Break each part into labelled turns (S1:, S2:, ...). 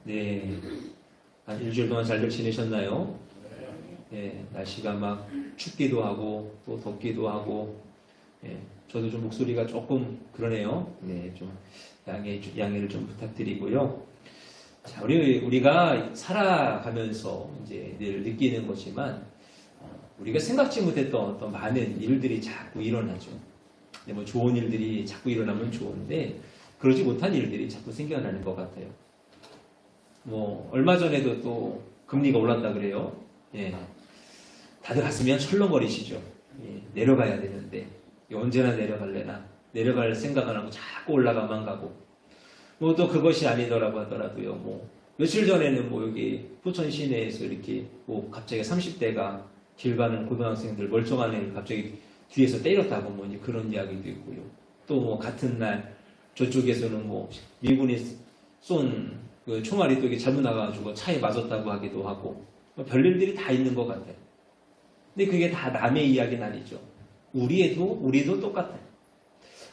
S1: 네, 한 일주일 동안 잘들 지내셨나요? 네, 날씨가 막 춥기도 하고 또 덥기도 하고, 네, 저도 좀 목소리가 조금 그러네요. 네, 좀 양해를 좀 부탁드리고요. 자, 우리가 살아가면서 이제 늘 느끼는 거지만, 우리가 생각지 못했던 어떤 많은 일들이 자꾸 일어나죠. 뭐 좋은 일들이 자꾸 일어나면 좋은데, 그러지 못한 일들이 자꾸 생겨나는 것 같아요. 뭐 얼마 전에도 또 금리가 올랐다 그래요. 예. 다들 가슴이 철렁거리시죠. 예. 내려가야 되는데 언제나 내려갈래나, 내려갈 생각 안 하고 자꾸 올라가만 가고, 뭐 또 그것이 아니더라고 하더라도요. 뭐 며칠 전에는 뭐 여기 포천 시내에서 이렇게 뭐 갑자기 30대가 길 가는 고등학생들 멀쩡한 애를 갑자기 뒤에서 때렸다고 뭐 그런 이야기도 있고요. 또 뭐 같은 날 저쪽에서는 뭐 미군이 쏜 그 총알이 또 이게 잘못 나가가지고 차에 맞았다고 하기도 하고, 뭐 별일들이 다 있는 것 같아요. 근데 그게 다 남의 이야기는 아니죠. 우리도 똑같아요.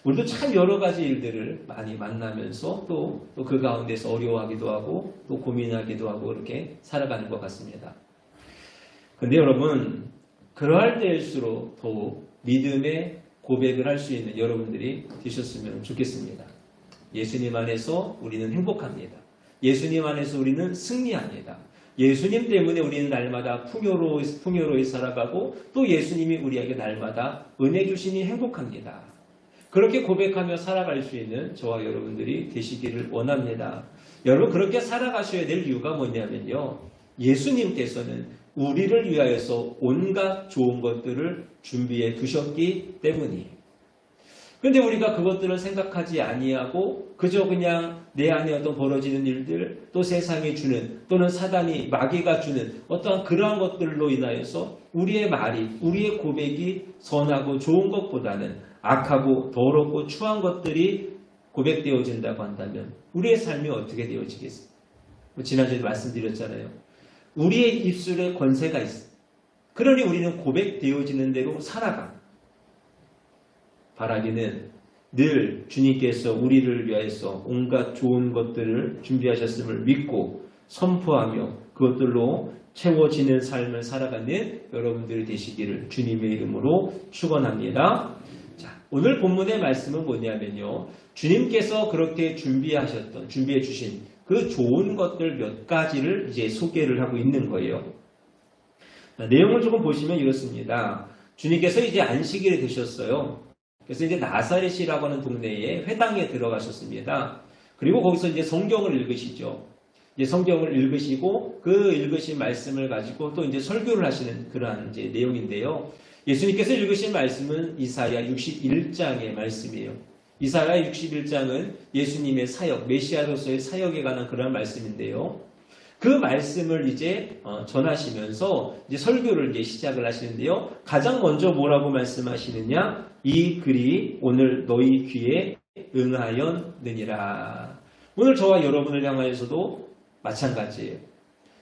S1: 우리도 참 여러 가지 일들을 많이 만나면서 또 그 가운데서 어려워하기도 하고 또 고민하기도 하고 그렇게 살아가는 것 같습니다. 근데 여러분, 그러할 때일수록 더욱 믿음의 고백을 할 수 있는 여러분들이 되셨으면 좋겠습니다. 예수님 안에서 우리는 행복합니다. 예수님 안에서 우리는 승리합니다. 예수님 때문에 우리는 날마다 풍요로이 살아가고 또 예수님이 우리에게 날마다 은혜 주시니 행복합니다. 그렇게 고백하며 살아갈 수 있는 저와 여러분들이 되시기를 원합니다. 여러분, 그렇게 살아가셔야 될 이유가 뭐냐면요, 예수님께서는 우리를 위하여서 온갖 좋은 것들을 준비해 두셨기 때문이에요. 그런데 우리가 그것들을 생각하지 아니하고 그저 그냥 내 안에 어떤 벌어지는 일들, 또 세상이 주는, 또는 사단이, 마귀가 주는 어떠한 그러한 것들로 인하여서 우리의 말이, 우리의 고백이 선하고 좋은 것보다는 악하고 더럽고 추한 것들이 고백되어진다고 한다면 우리의 삶이 어떻게 되어지겠습니까? 지난주에도 말씀드렸잖아요. 우리의 입술에 권세가 있어. 그러니 우리는 고백되어지는 대로 살아가. 바라기는 늘 주님께서 우리를 위하여서 온갖 좋은 것들을 준비하셨음을 믿고 선포하며 그것들로 채워지는 삶을 살아가는 여러분들이 되시기를 주님의 이름으로 축원합니다. 자, 오늘 본문의 말씀은 뭐냐면요, 주님께서 그렇게 준비해 주신 그 좋은 것들 몇 가지를 이제 소개를 하고 있는 거예요. 자, 내용을 조금 보시면 이렇습니다. 주님께서 이제 안식일에 되셨어요. 그래서 이제 나사렛이라고 하는 동네에 회당에 들어가셨습니다. 그리고 거기서 이제 성경을 읽으시죠. 이제 성경을 읽으시고 그 읽으신 말씀을 가지고 또 이제 설교를 하시는 그러한 이제 내용인데요. 예수님께서 읽으신 말씀은 이사야 61장의 말씀이에요. 이사야 61장은 예수님의 사역, 메시아로서의 사역에 관한 그런 말씀인데요. 그 말씀을 이제 전하시면서 이제 설교를 이제 시작을 하시는데요. 가장 먼저 뭐라고 말씀하시느냐? 이 글이 오늘 너희 귀에 응하였느니라. 오늘 저와 여러분을 향하여서도 마찬가지예요.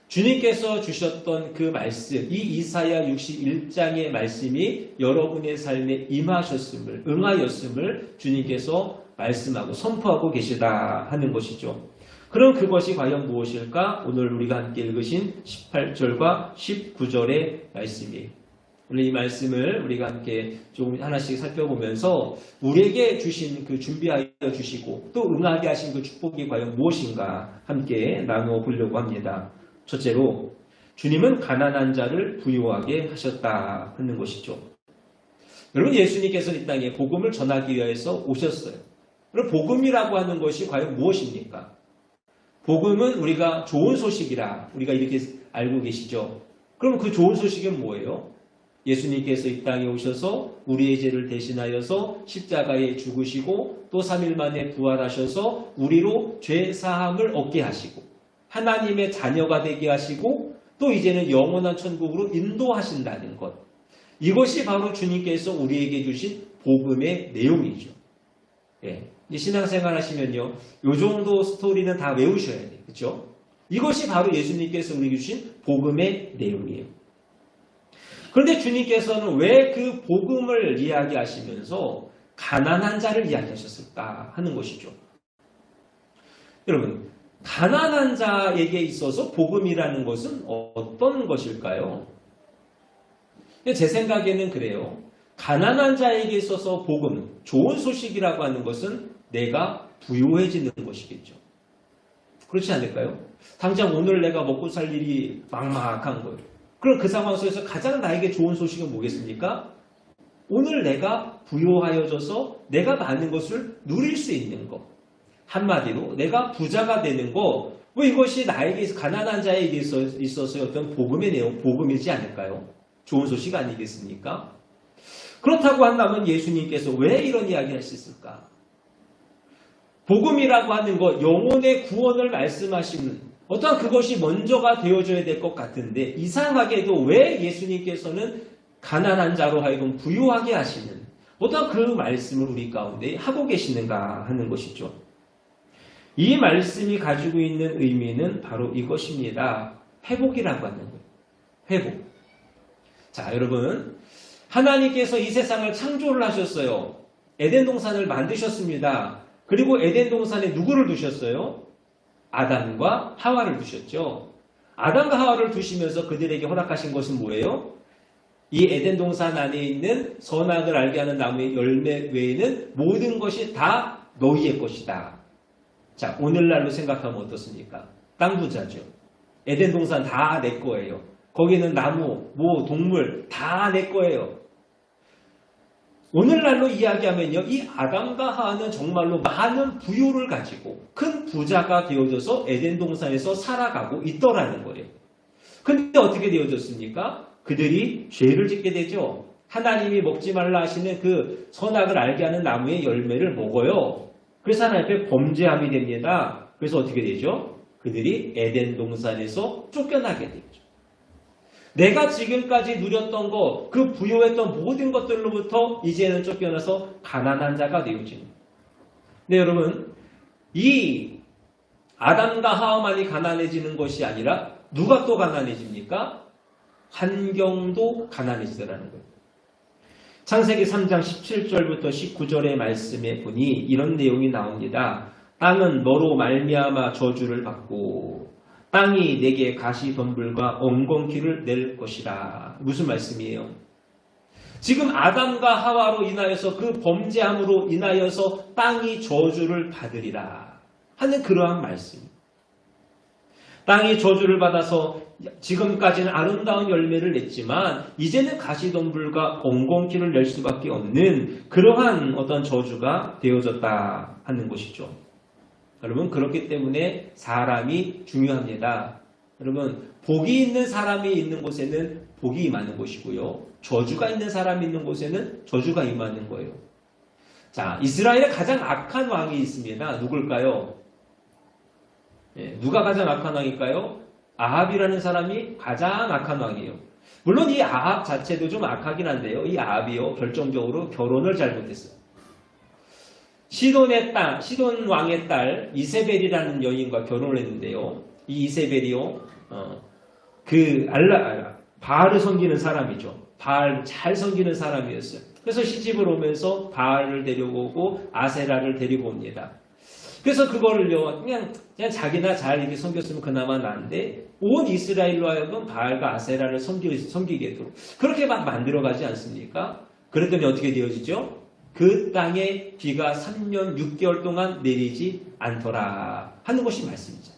S1: 주님께서 주셨던 그 말씀, 이 이사야 61장의 말씀이 여러분의 삶에 임하셨음을, 응하였음을 주님께서 말씀하고 선포하고 계시다 하는 것이죠. 그럼 그것이 과연 무엇일까? 오늘 우리가 함께 읽으신 18절과 19절의 말씀이에요. 오늘 이 말씀을 우리가 함께 조금 하나씩 살펴보면서 우리에게 주신 그 준비하여 주시고 또 응하게 하신 그 축복이 과연 무엇인가 함께 나누어 보려고 합니다. 첫째로, 주님은 가난한 자를 부유하게 하셨다 하는 것이죠. 여러분, 예수님께서 이 땅에 복음을 전하기 위해서 오셨어요. 그럼 복음이라고 하는 것이 과연 무엇입니까? 복음은 우리가 좋은 소식이라 우리가 이렇게 알고 계시죠. 그럼 그 좋은 소식은 뭐예요? 예수님께서 이 땅에 오셔서 우리의 죄를 대신하여서 십자가에 죽으시고 또 3일 만에 부활하셔서 우리로 죄 사함을 얻게 하시고 하나님의 자녀가 되게 하시고 또 이제는 영원한 천국으로 인도하신다는 것. 이것이 바로 주님께서 우리에게 주신 복음의 내용이죠. 예. 신앙생활 하시면요, 요 정도 스토리는 다 외우셔야 돼요. 그렇죠? 이것이 바로 예수님께서 우리에게 주신 복음의 내용이에요. 그런데 주님께서는 왜 그 복음을 이야기하시면서 가난한 자를 이야기하셨을까 하는 것이죠. 여러분, 가난한 자에게 있어서 복음이라는 것은 어떤 것일까요? 제 생각에는 그래요. 가난한 자에게 있어서 복음, 좋은 소식이라고 하는 것은 내가 부유해지는 것이겠죠. 그렇지 않을까요? 당장 오늘 내가 먹고 살 일이 막막한 거예요. 그럼 그 상황 속에서 가장 나에게 좋은 소식은 뭐겠습니까? 오늘 내가 부유하여져서 내가 많은 것을 누릴 수 있는 것. 한마디로 내가 부자가 되는 거. 왜 이것이 나에게 가난한 자에게 있어서 어떤 복음의 내용, 복음이지 않을까요? 좋은 소식 아니겠습니까? 그렇다고 한다면 예수님께서 왜 이런 이야기를 하셨을까? 복음이라고 하는 것, 영혼의 구원을 말씀하시는 어떠한 그것이 먼저가 되어져야 될 것 같은데 이상하게도 왜 예수님께서는 가난한 자로 하여금 부유하게 하시는 어떠한 그 말씀을 우리 가운데 하고 계시는가 하는 것이죠. 이 말씀이 가지고 있는 의미는 바로 이것입니다. 회복이라고 하는 거예요. 회복. 자, 여러분, 하나님께서 이 세상을 창조를 하셨어요. 에덴 동산을 만드셨습니다. 그리고 에덴 동산에 누구를 두셨어요? 아담과 하와를 두셨죠. 아담과 하와를 두시면서 그들에게 허락하신 것은 뭐예요? 이 에덴 동산 안에 있는 선악을 알게 하는 나무의 열매 외에는 모든 것이 다 너희의 것이다. 자, 오늘날로 생각하면 어떻습니까? 땅 부자죠. 에덴 동산 다 내 거예요. 거기는 나무, 동물 다 내 거예요. 오늘날로 이야기하면요, 이 아담과 하와는 정말로 많은 부유를 가지고 큰 부자가 되어져서 에덴 동산에서 살아가고 있더라는 거예요. 근데 어떻게 되어졌습니까? 그들이 죄를 짓게 되죠. 하나님이 먹지 말라 하시는 그 선악을 알게 하는 나무의 열매를 먹어요. 그래서 하나님 앞에 범죄함이 됩니다. 그래서 어떻게 되죠? 그들이 에덴 동산에서 쫓겨나게 되죠. 내가 지금까지 누렸던 것, 그 부유했던 모든 것들로부터 이제는 쫓겨나서 가난한 자가 되어집니다. 네, 여러분, 이 아담과 하와만이 가난해지는 것이 아니라 누가 또 가난해집니까? 환경도 가난해지더라는 거예요. 창세기 3장 17절부터 19절의 말씀에 보니 이런 내용이 나옵니다. 땅은 너로 말미암아 저주를 받고 땅이 내게 가시덤불과 엉겅퀴를 낼 것이라. 무슨 말씀이에요? 지금 아담과 하와로 인하여서 그 범죄함으로 인하여서 땅이 저주를 받으리라 하는 그러한 말씀. 땅이 저주를 받아서 지금까지는 아름다운 열매를 냈지만 이제는 가시덤불과 엉겅퀴를 낼 수밖에 없는 그러한 어떤 저주가 되어졌다 하는 것이죠. 여러분, 그렇기 때문에 사람이 중요합니다. 여러분, 복이 있는 사람이 있는 곳에는 복이 임하는 곳이고요. 저주가 있는 사람이 있는 곳에는 저주가 임하는 거예요. 자, 이스라엘에 가장 악한 왕이 있습니다. 누굴까요? 누가 가장 악한 왕일까요? 아합이라는 사람이 가장 악한 왕이에요. 물론 이 아합 자체도 좀 악하긴 한데요. 이 아합이요, 결정적으로 결혼을 잘못했어요. 시돈 왕의 딸 이세벨이라는 여인과 결혼을 했는데요. 이 이세벨이요, 바알을 섬기는 사람이죠. 바알 잘 섬기는 사람이었어요. 그래서 시집을 오면서 바알을 데려오고 아세라를 데리고 옵니다. 그래서 그거를요, 그냥 자기나 잘 이렇게 섬겼으면 그나마 나은데, 온 이스라엘로 하여금 바알과 아세라를 섬기게 도록 그렇게 막 만들어가지 않습니까? 그랬더니 어떻게 되어지죠? 그 땅에 비가 3년 6개월 동안 내리지 않더라 하는 것이 말씀이죠.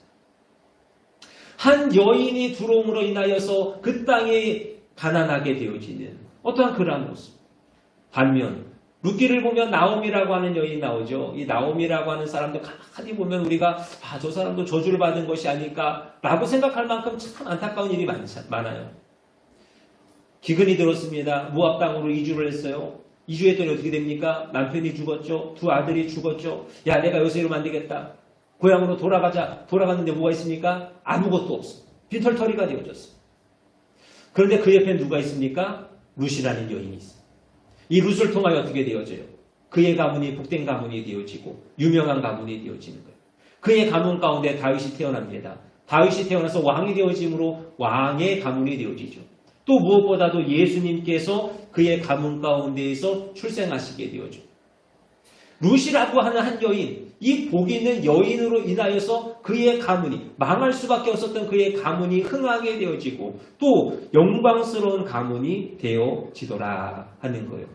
S1: 한 여인이 들어옴으로 인하여서 그 땅에 가난하게 되어지는 어떠한 그러한 모습. 반면 룻기를 보면 나오미라고 하는 여인이 나오죠. 이 나오미라고 하는 사람도 가만히 보면 우리가 저 사람도 저주를 받은 것이 아닐까 라고 생각할 만큼 참 안타까운 일이 많아요. 기근이 들었습니다. 모압 땅으로 이주를 했어요. 이주했더니 어떻게 됩니까? 남편이 죽었죠. 두 아들이 죽었죠. 야, 내가 여기서 이러면 안 되겠다. 고향으로 돌아가자. 돌아갔는데 뭐가 있습니까? 아무것도 없어. 빈털터리가 되어졌어. 그런데 그 옆에 누가 있습니까? 룻이라는 여인이 있어요. 이 룻을 통하여 어떻게 되어져요? 그의 가문이 복된 가문이 되어지고 유명한 가문이 되어지는 거예요. 그의 가문 가운데 다윗이 태어납니다. 다윗이 태어나서 왕이 되어짐으로 왕의 가문이 되어지죠. 또 무엇보다도 예수님께서 그의 가문 가운데에서 출생하시게 되어죠. 룻이라고 하는 한 여인, 이 복 있는 여인으로 인하여서 그의 가문이 망할 수밖에 없었던 그의 가문이 흥하게 되어지고 또 영광스러운 가문이 되어지더라 하는 거예요.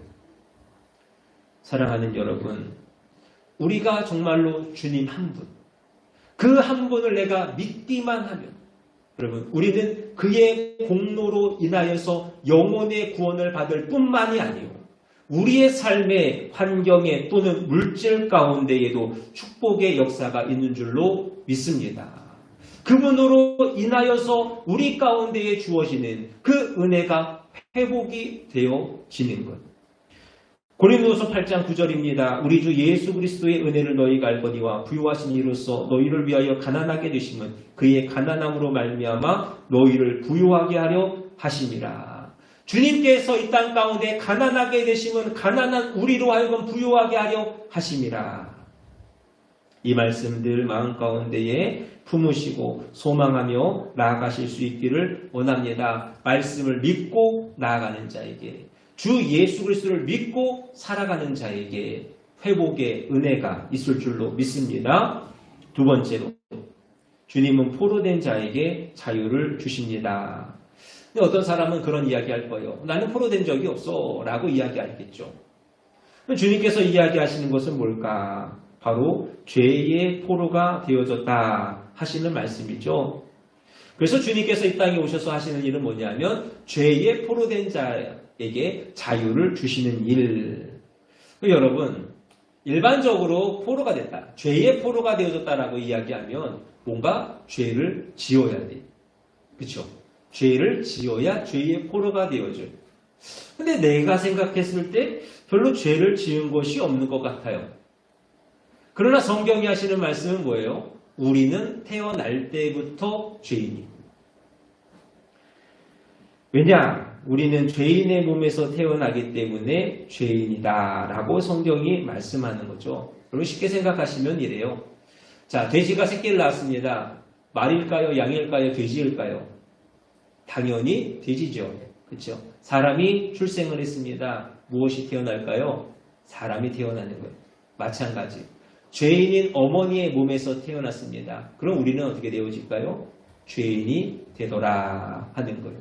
S1: 사랑하는 여러분, 우리가 정말로 주님 한 분, 그 한 분을 내가 믿기만 하면 여러분, 우리는 그의 공로로 인하여서 영혼의 구원을 받을 뿐만이 아니요 우리의 삶의 환경에 또는 물질 가운데에도 축복의 역사가 있는 줄로 믿습니다. 그분으로 인하여서 우리 가운데에 주어지는 그 은혜가 회복이 되어지는 것. 고린도서 8장 9절입니다. 우리 주 예수 그리스도의 은혜를 너희가 알거니와 부요하신 이로써 너희를 위하여 가난하게 되심은 그의 가난함으로 말미암아 너희를 부요하게 하려 하심이라. 주님께서 이 땅 가운데 가난하게 되심은 가난한 우리로 하여금 부요하게 하려 하심이라. 이 말씀들 마음 가운데에 품으시고 소망하며 나아가실 수 있기를 원합니다. 말씀을 믿고 나아가는 자에게, 주 예수 그리스도를 믿고 살아가는 자에게 회복의 은혜가 있을 줄로 믿습니다. 두 번째로, 주님은 포로된 자에게 자유를 주십니다. 근데 어떤 사람은 그런 이야기 할 거예요. 나는 포로된 적이 없어 라고 이야기하겠죠. 주님께서 이야기하시는 것은 뭘까? 바로 죄의 포로가 되어졌다 하시는 말씀이죠. 그래서 주님께서 이 땅에 오셔서 하시는 일은 뭐냐면 죄의 포로된 자에게 자유를 주시는 일. 여러분, 일반적으로 포로가 됐다, 죄의 포로가 되어졌다라고 이야기하면 뭔가 죄를 지어야 돼. 그렇죠? 죄를 지어야 죄의 포로가 되어져요. 근데 내가 생각했을 때 별로 죄를 지은 것이 없는 것 같아요. 그러나 성경이 하시는 말씀은 뭐예요? 우리는 태어날 때부터 죄인이. 왜냐? 우리는 죄인의 몸에서 태어나기 때문에 죄인이다 라고 성경이 말씀하는 거죠. 여러분 쉽게 생각하시면 이래요. 자, 돼지가 새끼를 낳았습니다. 말일까요? 양일까요? 돼지일까요? 당연히 돼지죠. 그렇죠? 사람이 출생을 했습니다. 무엇이 태어날까요? 사람이 태어나는 거예요. 마찬가지. 죄인인 어머니의 몸에서 태어났습니다. 그럼 우리는 어떻게 되어질까요? 죄인이 되더라 하는 거예요.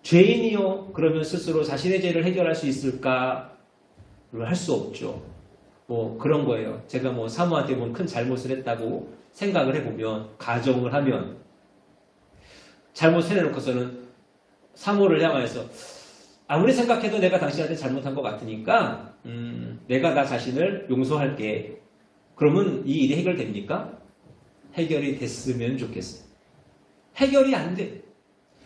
S1: 죄인이요? 그러면 스스로 자신의 죄를 해결할 수 있을까? 할 수 없죠. 그런 거예요. 제가 사모한테 큰 잘못을 했다고 생각을 해보면, 가정을 하면 잘못을 해놓고서는 사모를 향하여서 아무리 생각해도 내가 당신한테 잘못한 것 같으니까 내가 나 자신을 용서할게. 그러면 이 일이 해결됩니까? 해결이 됐으면 좋겠어요. 해결이 안 돼.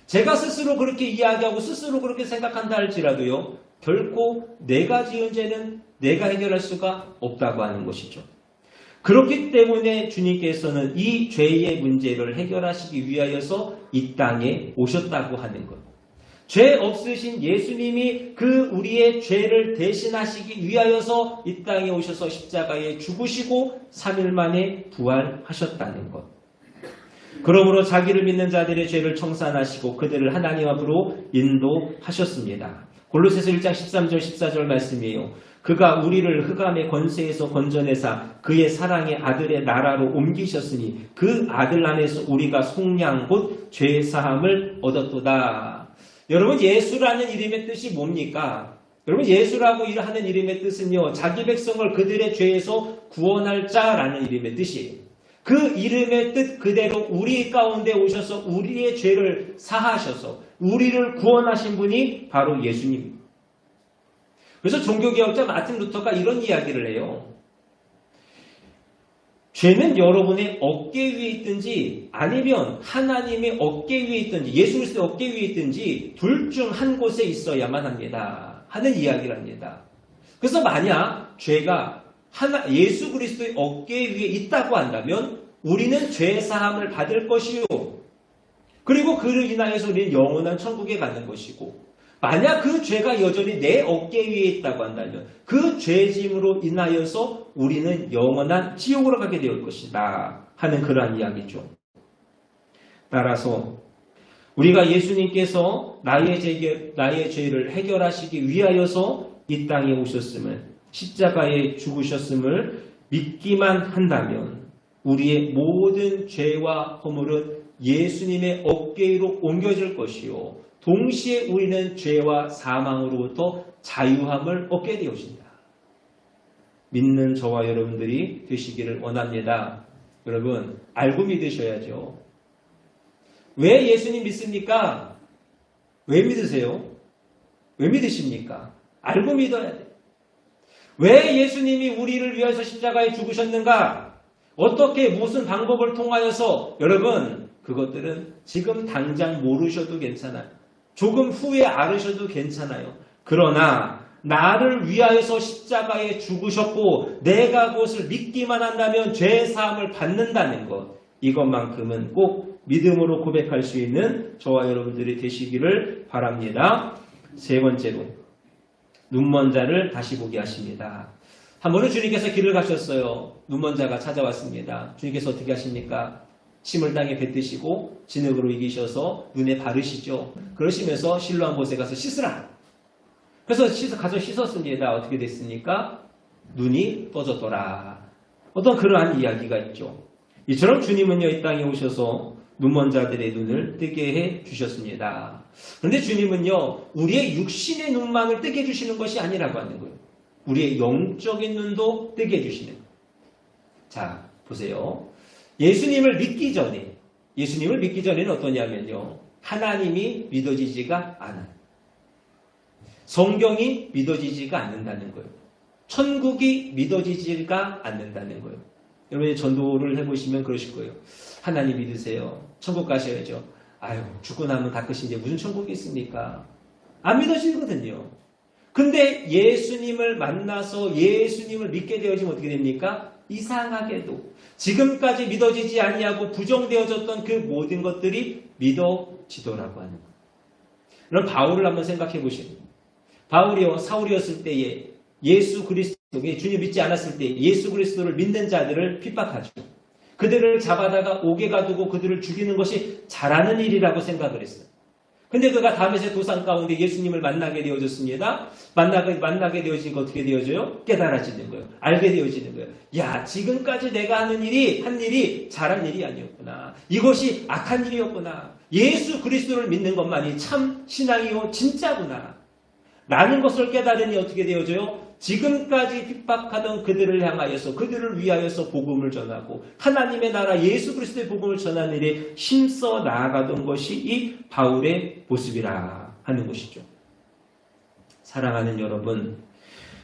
S1: 제가 스스로 그렇게 이야기하고 스스로 그렇게 생각한다 할지라도요, 결코 내가 지은 죄는 내가 해결할 수가 없다고 하는 것이죠. 그렇기 때문에 주님께서는 이 죄의 문제를 해결하시기 위하여서 이 땅에 오셨다고 하는 것. 죄 없으신 예수님이 그 우리의 죄를 대신하시기 위하여서 이 땅에 오셔서 십자가에 죽으시고 3일 만에 부활하셨다는 것. 그러므로 자기를 믿는 자들의 죄를 청산하시고 그들을 하나님 앞으로 인도하셨습니다. 골로새서 1장 13절 14절 말씀이에요. 그가 우리를 흑암의 권세에서 건져내사 그의 사랑의 아들의 나라로 옮기셨으니 그 아들 안에서 우리가 속량 곧 죄사함을 얻었도다. 여러분, 예수라는 이름의 뜻이 뭡니까? 여러분, 예수라고 하는 이름의 뜻은요, 자기 백성을 그들의 죄에서 구원할 자라는 이름의 뜻이에요. 그 이름의 뜻 그대로 우리 가운데 오셔서 우리의 죄를 사하셔서 우리를 구원하신 분이 바로 예수님. 그래서 종교개혁자 마틴 루터가 이런 이야기를 해요. 죄는 여러분의 어깨 위에 있든지 아니면 하나님의 어깨 위에 있든지 예수 그리스도의 어깨 위에 있든지 둘 중 한 곳에 있어야만 합니다 하는 이야기를 합니다. 그래서 만약 죄가 예수 그리스도의 어깨 위에 있다고 한다면 우리는 죄 사함을 받을 것이요, 그리고 그로 인하여서 우리는 영원한 천국에 가는 것이고, 만약 그 죄가 여전히 내 어깨 위에 있다고 한다면 그 죄짐으로 인하여서 우리는 영원한 지옥으로 가게 될 것이다 하는 그러한 이야기죠. 따라서 우리가 예수님께서 나의 죄를 해결하시기 위하여서 이 땅에 오셨음을, 십자가에 죽으셨음을 믿기만 한다면 우리의 모든 죄와 허물은 예수님의 어깨 위로 옮겨질 것이요. 동시에 우리는 죄와 사망으로부터 자유함을 얻게 되어진다. 믿는 저와 여러분들이 되시기를 원합니다. 여러분, 알고 믿으셔야죠. 왜 예수님 믿습니까? 왜 믿으세요? 왜 믿으십니까? 알고 믿어야 돼요. 왜 예수님이 우리를 위해서 십자가에 죽으셨는가? 어떻게 무슨 방법을 통하여서 여러분 그것들은 지금 당장 모르셔도 괜찮아요. 조금 후에 알으셔도 괜찮아요. 그러나 나를 위하여서 십자가에 죽으셨고 내가 그것을 믿기만 한다면 죄 사함을 받는다는 것, 이것만큼은 꼭 믿음으로 고백할 수 있는 저와 여러분들이 되시기를 바랍니다. 세 번째로 눈먼 자를 다시 보게 하십니다. 한 번은 주님께서 길을 가셨어요. 눈먼 자가 찾아왔습니다. 주님께서 어떻게 하십니까? 침을 땅에 뱉으시고 진흙으로 이기셔서 눈에 바르시죠. 그러시면서 실로암 못에 가서 씻으라. 그래서 가서 씻었습니다. 어떻게 됐습니까? 눈이 떠졌더라. 어떤 그러한 이야기가 있죠. 이처럼 주님은요, 이 땅에 오셔서 눈먼 자들의 눈을 뜨게 해 주셨습니다. 그런데 주님은요, 우리의 육신의 눈만을 뜨게 해주시는 것이 아니라고 하는 거예요. 우리의 영적인 눈도 뜨게 해주시는 거예요. 자, 보세요. 예수님을 믿기 전에는 어떠냐면요, 하나님이 믿어지지가 않아요. 성경이 믿어지지가 않는다는 거예요. 천국이 믿어지지가 않는다는 거예요. 여러분이 전도를 해보시면 그러실 거예요. 하나님 믿으세요. 천국 가셔야죠. 아유, 죽고 나면 다 끝인데 무슨 천국이 있습니까? 안 믿어지거든요. 근데 예수님을 만나서 예수님을 믿게 되어지면 어떻게 됩니까? 이상하게도 지금까지 믿어지지 아니하고 부정되어졌던 그 모든 것들이 믿어지더라고 하는 거예요. 그럼 바울을 한번 생각해 보시면, 바울이요, 사울이었을 때에 예수 그리스도, 주님 믿지 않았을 때 예수 그리스도를 믿는 자들을 핍박하죠. 그들을 잡아다가 옥에 가두고 그들을 죽이는 것이 잘하는 일이라고 생각을 했어요. 근데 그가 다메섹 도상 가운데 예수님을 만나게 되어졌습니다. 만나게 되어지니까 어떻게 되어져요? 깨달아지는 거예요. 알게 되어지는 거예요. 야, 지금까지 내가 한 일이 잘한 일이 아니었구나. 이것이 악한 일이었구나. 예수 그리스도를 믿는 것만이 참 신앙이요 진짜구나. 라는 것을 깨달으니 어떻게 되어져요? 지금까지 핍박하던 그들을 향하여서, 그들을 위하여서 복음을 전하고 하나님의 나라 예수 그리스도의 복음을 전하는 일에 힘써 나아가던 것이 이 바울의 모습이라 하는 것이죠. 사랑하는 여러분,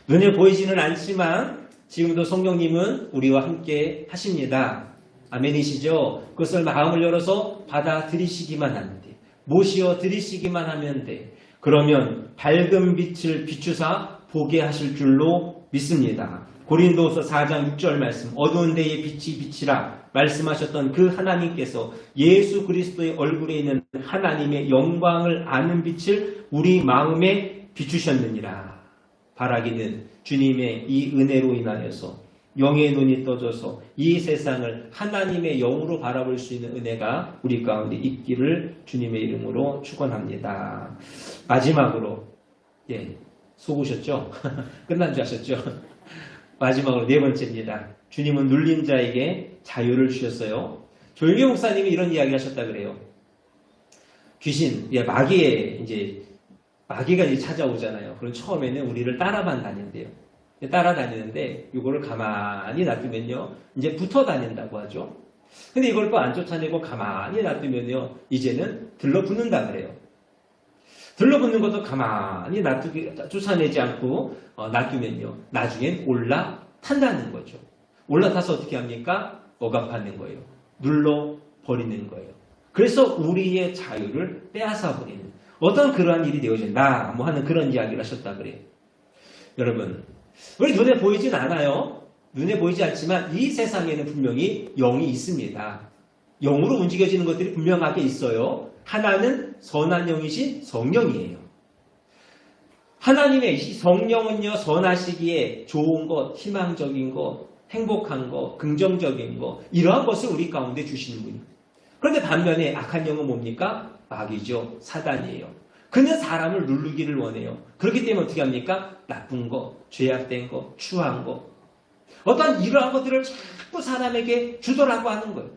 S1: 눈에 보이지는 않지만 지금도 성령님은 우리와 함께 하십니다. 아멘이시죠? 그것을 마음을 열어서 받아들이시기만 하면 돼. 모시어 드리시기만 하면 돼. 그러면 밝은 빛을 비추사 보게 하실 줄로 믿습니다. 고린도서 4장 6절 말씀, 어두운 데에 빛이 비치라 말씀하셨던 그 하나님께서 예수 그리스도의 얼굴에 있는 하나님의 영광을 아는 빛을 우리 마음에 비추셨느니라. 바라기는 주님의 이 은혜로 인하여서 영의 눈이 떠져서 이 세상을 하나님의 영으로 바라볼 수 있는 은혜가 우리 가운데 있기를 주님의 이름으로 축원합니다. 마지막으로, 속으셨죠? 끝난 줄 아셨죠? 마지막으로 네 번째입니다. 주님은 눌린 자에게 자유를 주셨어요. 조용희 목사님이 이런 이야기를 하셨다 그래요. 귀신, 마귀가 이제 찾아오잖아요. 그럼 처음에는 우리를 따라만 다닌대요. 따라다니는데 이거를 가만히 놔두면요, 이제 붙어 다닌다고 하죠. 근데 이걸 또 안 쫓아내고 가만히 놔두면요, 이제는 들러붙는다 그래요. 들러붙는 것도 가만히 쫓아내지 않고 놔두면요, 나중엔 올라탄다는 거죠. 올라타서 어떻게 합니까? 억압하는 거예요. 눌러버리는 거예요. 그래서 우리의 자유를 빼앗아버리는 어떤 그러한 일이 되어진다 하는 그런 이야기를 하셨다 그래요. 여러분, 우리 눈에 보이진 않아요. 눈에 보이지 않지만 이 세상에는 분명히 영이 있습니다. 영으로 움직여지는 것들이 분명하게 있어요. 하나는 선한 영이신 성령이에요. 하나님의 성령은요, 선하시기에 좋은 것, 희망적인 것, 행복한 것, 긍정적인 것, 이러한 것을 우리 가운데 주시는 분이에요. 그런데 반면에 악한 영은 뭡니까? 마귀죠. 사단이에요. 그는 사람을 누르기를 원해요. 그렇기 때문에 어떻게 합니까? 나쁜 거, 죄악된 거, 추한 거. 어떤 이러한 것들을 자꾸 사람에게 주더라고 하는 거예요.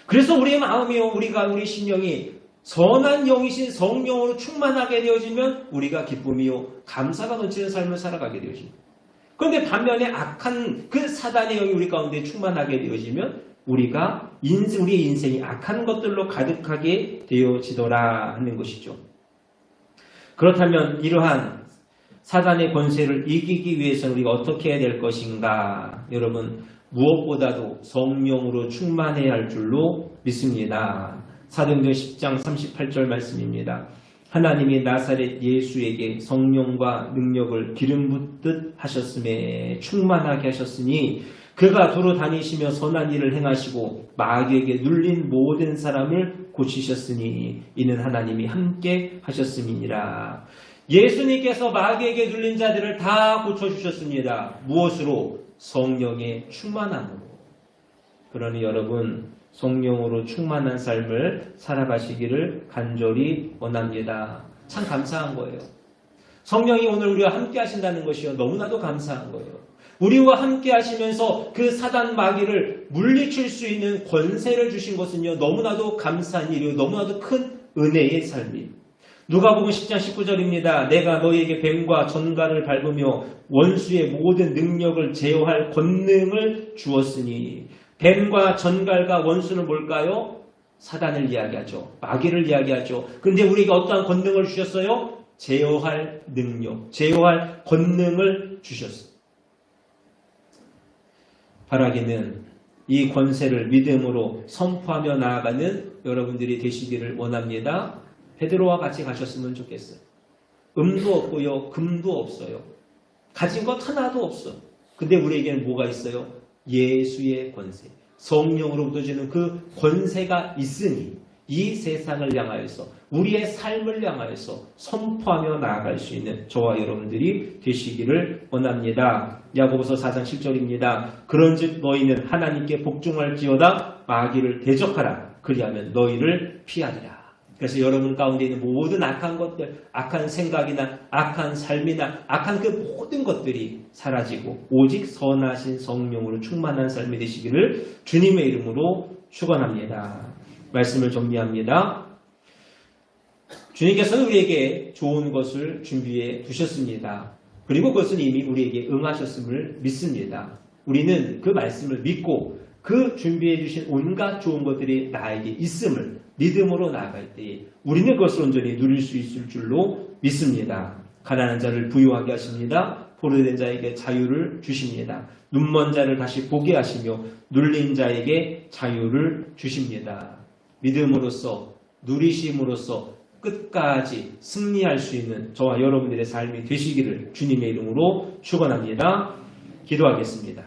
S1: 그래서 우리의 마음이요, 우리 신령이 선한 영이신 성령으로 충만하게 되어지면 우리가 기쁨이요, 감사가 넘치는 삶을 살아가게 되어집니다. 그런데 반면에 악한 그 사단의 영이 우리 가운데 충만하게 되어지면 우리가 우리의 인생이 악한 것들로 가득하게 되어지더라 하는 것이죠. 그렇다면 이러한 사단의 권세를 이기기 위해서는 우리가 어떻게 해야 될 것인가? 여러분, 무엇보다도 성령으로 충만해야 할 줄로 믿습니다. 사도행전 10장 38절 말씀입니다. 하나님이 나사렛 예수에게 성령과 능력을 기름 붓듯 하셨음에 충만하게 하셨으니 그가 도로 다니시며 선한 일을 행하시고 마귀에게 눌린 모든 사람을 고치셨으니 이는 하나님이 함께 하셨음이니라. 예수님께서 마귀에게 눌린 자들을 다 고쳐주셨습니다. 무엇으로? 성령의 충만함으로. 그러니 여러분, 성령으로 충만한 삶을 살아가시기를 간절히 원합니다. 참 감사한 거예요. 성령이 오늘 우리와 함께 하신다는 것이요, 너무나도 감사한 거예요. 우리와 함께 하시면서 그 사단 마귀를 물리칠 수 있는 권세를 주신 것은요, 너무나도 감사한 일이요, 너무나도 큰 은혜의 삶이에요. 누가복음 10장 19절입니다. 내가 너희에게 뱀과 전갈을 밟으며 원수의 모든 능력을 제어할 권능을 주었으니. 뱀과 전갈과 원수는 뭘까요? 사단을 이야기하죠. 마귀를 이야기하죠. 그런데 우리가 어떠한 권능을 주셨어요? 제어할 능력, 제어할 권능을 주셨어요. 바라기는 이 권세를 믿음으로 선포하며 나아가는 여러분들이 되시기를 원합니다. 베드로와 같이 가셨으면 좋겠어요. 음도 없고요, 금도 없어요. 가진 것 하나도 없어. 근데 우리에게는 뭐가 있어요? 예수의 권세, 성령으로부터 주는 그 권세가 있으니 이 세상을 향하여서, 우리의 삶을 향하여서 선포하며 나아갈 수 있는 저와 여러분들이 되시기를 원합니다. 야고보서 4장 10절입니다. 그런즉 너희는 하나님께 복종할지어다 마귀를 대적하라. 그리하면 너희를 피하리라. 그래서 여러분 가운데 있는 모든 악한 것들, 악한 생각이나 악한 삶이나 악한 그 모든 것들이 사라지고 오직 선하신 성령으로 충만한 삶이 되시기를 주님의 이름으로 축원합니다. 말씀을 정리합니다. 주님께서는 우리에게 좋은 것을 준비해 두셨습니다. 그리고 그것은 이미 우리에게 응하셨음을 믿습니다. 우리는 그 말씀을 믿고 그 준비해 주신 온갖 좋은 것들이 나에게 있음을 믿음으로 나아갈 때 우리는 그것을 온전히 누릴 수 있을 줄로 믿습니다. 가난한 자를 부유하게 하십니다. 포로된 자에게 자유를 주십니다. 눈먼 자를 다시 보게 하시며 눌린 자에게 자유를 주십니다. 믿음으로써, 누리심으로써 끝까지 승리할 수 있는 저와 여러분들의 삶이 되시기를 주님의 이름으로 축원합니다. 기도하겠습니다.